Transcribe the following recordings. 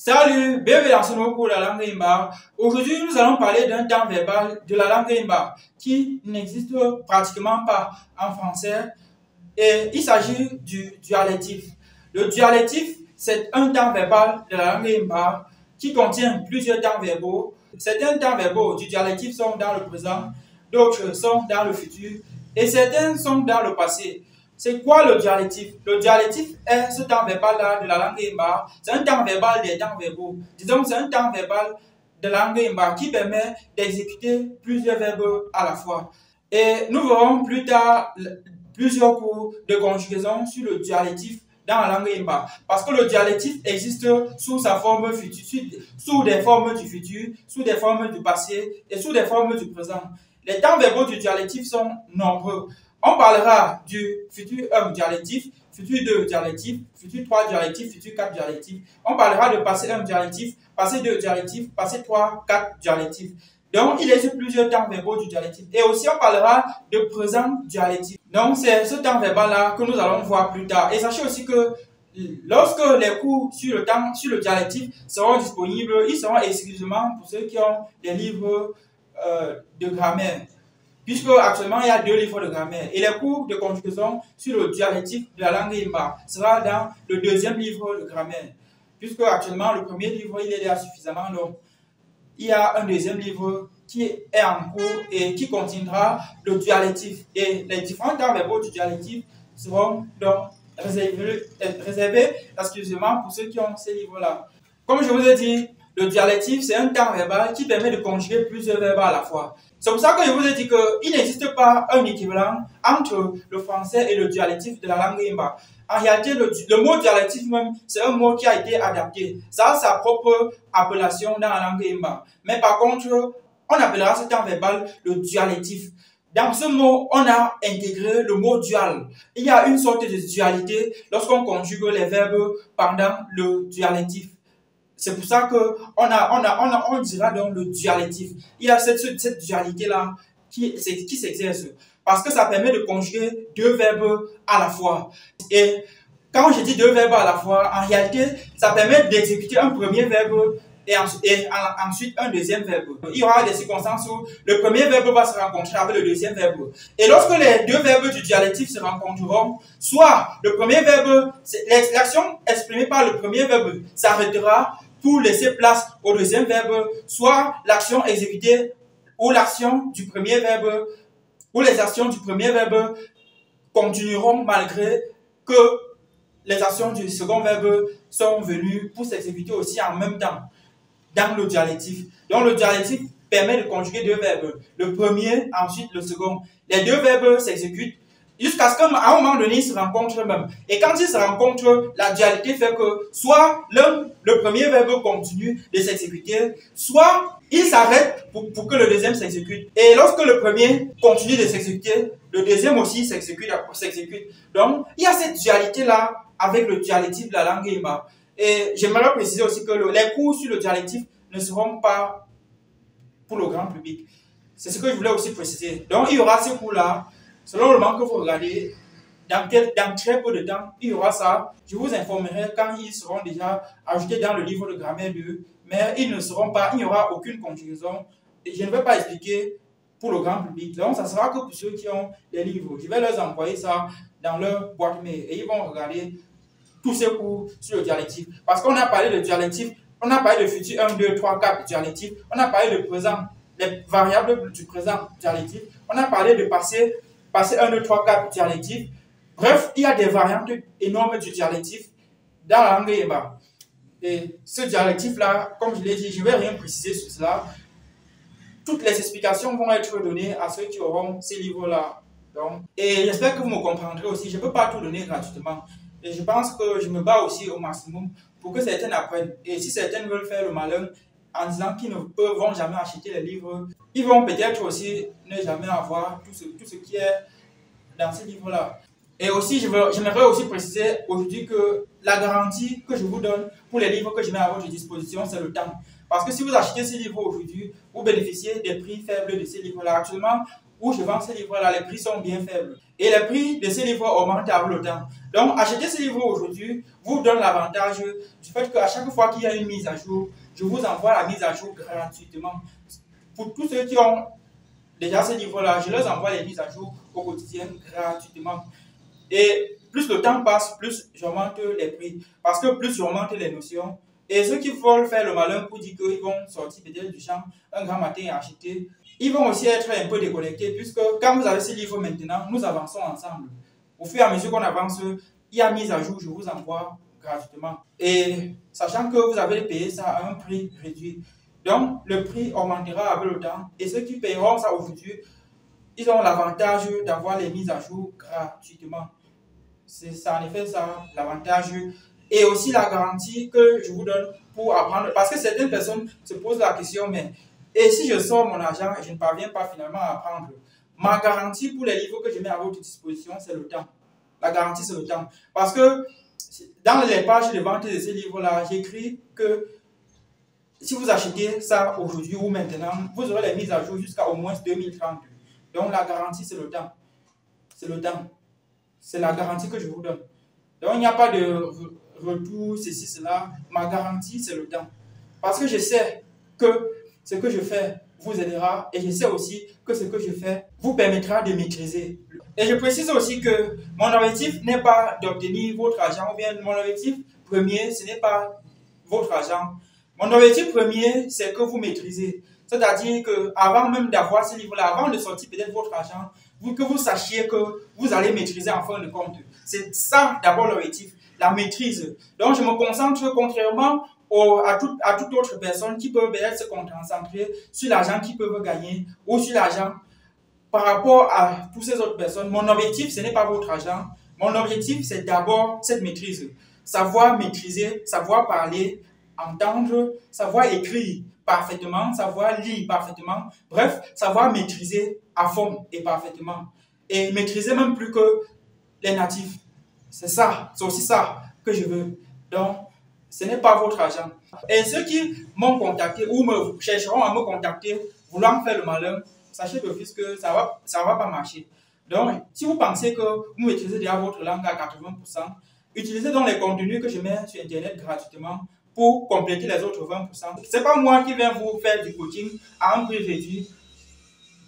Salut, bienvenue dans ce nouveau cours de la langue Imba. Aujourd'hui, nous allons parler d'un temps verbal de la langue Imba qui n'existe pratiquement pas en français. Et il s'agit du dualectif. Le dualectif, c'est un temps verbal de la langue Imba qui contient plusieurs temps verbaux. Certains temps verbaux du dualectif sont dans le présent, d'autres sont dans le futur et certains sont dans le passé. C'est quoi le dualectif? Le dualectif est ce temps verbal-là de la langue Imba. C'est un temps verbal des temps verbaux. Disons que c'est un temps verbal de la langue Imba qui permet d'exécuter plusieurs verbes à la fois. Et nous verrons plus tard plusieurs cours de conjugaison sur le dualectif dans la langue Imba. Parce que le dualectif existe sous sa forme future, sous des formes du futur, sous des formes du passé et sous des formes du présent. Les temps verbaux du dualectif sont nombreux. On parlera du futur 1 dialectif, futur 2 dialectif, futur 3 dialectif, futur 4 dialectif. On parlera de passé 1 dialectif, passé 2 dialectif, passé 3, 4 dialectif. Donc, il existe plusieurs temps verbaux du dialectif. Et aussi, on parlera de présent dialectif. Donc, c'est ce temps verbal-là que nous allons voir plus tard. Et sachez aussi que lorsque les cours sur le dialectif seront disponibles, ils seront exclusivement pour ceux qui ont des livres de grammaire. Puisque actuellement, il y a 2 livres de grammaire. Et les cours de conjugaison sur le dialectif de la langue Imba sera dans le 2e livre de grammaire. Puisque actuellement, le premier livre, il est déjà suffisamment long. Il y a un 2e livre qui est en cours et qui contiendra le dialectif. Et les différents temps verbaux du dialectif seront donc réservés exclusivement pour ceux qui ont ces livres-là. Comme je vous ai dit, le dialectif, c'est un temps verbal qui permet de conjuguer plusieurs verbes à la fois. C'est pour ça que je vous ai dit qu'il n'existe pas un équivalent entre le français et le dialectif de la langue Imba. En réalité, le mot dialectif même, c'est un mot qui a été adapté. Ça a sa propre appellation dans la langue Imba. Mais par contre, on appellera ce temps verbal le dialectif. Dans ce mot, on a intégré le mot dual. Il y a une sorte de dualité lorsqu'on conjugue les verbes pendant le dialectif. C'est pour ça qu'on dira donc le dialectif. Il y a cette dualité-là qui s'exerce. Parce que ça permet de conjuguer 2 verbes à la fois. Et quand je dis 2 verbes à la fois, en réalité, ça permet d'exécuter un premier verbe et ensuite un 2e verbe. Il y aura des circonstances où le premier verbe va se rencontrer avec le 2e verbe. Et lorsque les 2 verbes du dialectif se rencontreront, soit le premier verbe, l'action exprimée par le premier verbe s'arrêtera pour laisser place au 2e verbe, soit l'action exécutée ou l'action du premier verbe, ou les actions du premier verbe continueront malgré que les actions du second verbe sont venues pour s'exécuter aussi en même temps dans le dialectif. Donc le dialectif permet de conjuguer 2 verbes, le premier, ensuite le second. Les 2 verbes s'exécutent jusqu'à ce qu'à un moment donné, ils se rencontrent même. Et quand ils se rencontrent, la dualité fait que soit le premier verbe continue de s'exécuter, soit il s'arrête pour que le 2e s'exécute. Et lorsque le premier continue de s'exécuter, le 2e aussi s'exécute. Donc, il y a cette dualité-là avec le dialectif de la langue Imba. Et j'aimerais préciser aussi que les cours sur le dialectif ne seront pas pour le grand public. C'est ce que je voulais aussi préciser. Donc, il y aura ces cours-là. Selon le manque que vous regardez, dans très peu de temps, il y aura ça. Je vous informerai quand ils seront déjà ajoutés dans le livre de grammaire 2, mais ils ne seront pas, il n'y aura aucune conjugaison. Et je ne vais pas expliquer pour le grand public. Donc, ça sera que pour ceux qui ont des livres. Je vais leur envoyer ça dans leur boîte mail et ils vont regarder tous ces cours sur le dialectif. Parce qu'on a parlé de dialectif, on a parlé de futur 1, 2, 3, 4 dialectif, on a parlé de présent, les variables du présent dialectif, on a parlé de passé 1, 2, 3, 4 dialectif. Bref, il y a des variantes énormes du dialectif dans la langue Imba. Et ce dialectif-là, comme je l'ai dit, je ne vais rien préciser sur cela. Toutes les explications vont être données à ceux qui auront ces livres-là. Et j'espère que vous me comprendrez aussi. Je ne peux pas tout donner gratuitement. Et je pense que je me bats aussi au maximum pour que certains apprennent. Et si certains veulent faire le malin en disant qu'ils ne vont jamais acheter les livres, ils vont peut-être aussi ne jamais avoir tout ce qui est dans ces livres-là. Et aussi, j'aimerais aussi préciser aujourd'hui que la garantie que je vous donne pour les livres que je mets à votre disposition, c'est le temps. Parce que si vous achetez ces livres aujourd'hui, vous bénéficiez des prix faibles de ces livres-là. Actuellement, où je vends ces livres-là, les prix sont bien faibles. Et les prix de ces livres augmentent avec le temps. Donc, acheter ces livres aujourd'hui vous donne l'avantage du fait qu'à chaque fois qu'il y a une mise à jour, je vous envoie la mise à jour gratuitement. Pour tous ceux qui ont déjà ces livres-là, je leur envoie les mises à jour au quotidien gratuitement. Et plus le temps passe, plus j'augmente les prix. Parce que plus j'augmente les notions. Et ceux qui veulent faire le malin pour dire qu'ils vont sortir peut-être du champ un grand matin et acheter, ils vont aussi être un peu déconnectés, puisque quand vous avez ces livres maintenant, nous avançons ensemble. Au fur et à mesure qu'on avance, il y a mise à jour, je vous envoie gratuitement. Et sachant que vous avez payé ça à un prix réduit. Donc, le prix augmentera avec le temps. Et ceux qui paieront ça aujourd'hui, ils ont l'avantage d'avoir les mises à jour gratuitement. C'est en effet ça l'avantage. Et aussi la garantie que je vous donne pour apprendre. Parce que certaines personnes se posent la question, mais et si je sors mon argent et je ne parviens pas finalement à apprendre? Ma garantie pour les livres que je mets à votre disposition, c'est le temps. La garantie, c'est le temps. Parce que dans les pages de vente de ces livres-là, j'écris que si vous achetez ça aujourd'hui ou maintenant, vous aurez les mises à jour jusqu'à au moins 2030. Donc la garantie, c'est le temps. C'est le temps. C'est la garantie que je vous donne. Donc il n'y a pas de retour, ceci, cela. Ma garantie, c'est le temps. Parce que je sais que ce que je fais vous aidera et je sais aussi que ce que je fais vous permettra de maîtriser. Et je précise aussi que mon objectif n'est pas d'obtenir votre argent ou bien mon objectif premier, ce n'est pas votre argent. Mon objectif premier, c'est que vous maîtrisez. C'est-à-dire qu'avant même d'avoir ce livre-là, avant de sortir peut-être votre argent, que vous sachiez que vous allez maîtriser en fin de compte. C'est ça d'abord l'objectif, la maîtrise. Donc je me concentre contrairement à toute autre personne qui peut peut-être se concentrer sur l'argent qu'ils peuvent gagner ou sur l'argent par rapport à toutes ces autres personnes. Mon objectif, ce n'est pas votre argent. Mon objectif, c'est d'abord cette maîtrise. Savoir maîtriser, savoir parler, entendre, savoir écrire parfaitement, savoir lire parfaitement. Bref, savoir maîtriser à fond et parfaitement. Et maîtriser même plus que les natifs. C'est ça, c'est aussi ça que je veux. Donc, ce n'est pas votre argent. Et ceux qui m'ont contacté ou chercheront à me contacter, voulant faire le malin, sachez d'office que ça va pas marcher. Donc, si vous pensez que vous maîtrisez déjà votre langue à 80%, utilisez donc les contenus que je mets sur Internet gratuitement pour compléter les autres 20%. Ce n'est pas moi qui viens vous faire du coaching à un prix réduit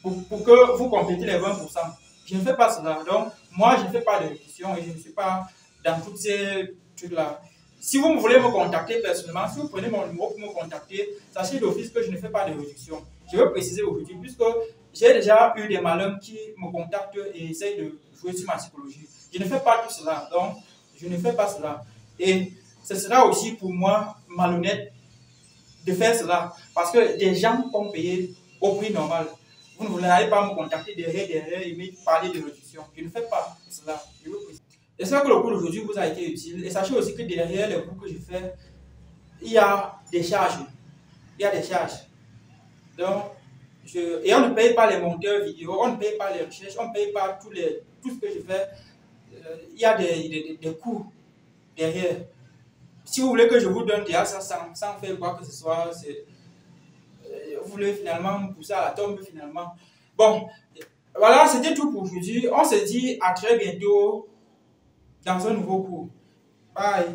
pour que vous complétez les 20%. Je ne fais pas cela. Donc, moi, je ne fais pas de réduction et je ne suis pas dans tous ces trucs-là. Si vous voulez me contacter personnellement, si vous prenez mon numéro pour me contacter, sachez d'office que je ne fais pas de réduction. Je veux préciser aujourd'hui, puisque j'ai déjà eu des malins qui me contactent et essayent de jouer sur ma psychologie. Je ne fais pas tout cela, donc je ne fais pas cela. Et ce sera aussi pour moi malhonnête de faire cela, parce que des gens ont payé au prix normal. Vous n'allez pas me contacter derrière et me parler de réduction. Je ne fais pas cela. Je veux préciser. J'espère que le cours d'aujourd'hui vous a été utile. Et sachez aussi que derrière les cours que je fais, il y a des charges. Il y a des charges. Donc, et on ne paye pas les monteurs vidéo, on ne paye pas les recherches, on ne paye pas tout ce que je fais. Il y a des coûts derrière. Si vous voulez que je vous donne déjà ça sans faire quoi que ce soit, vous voulez finalement me pousser à la tombe finalement. Bon, voilà, c'était tout pour aujourd'hui. On se dit à très bientôt dans un nouveau cours. Bye.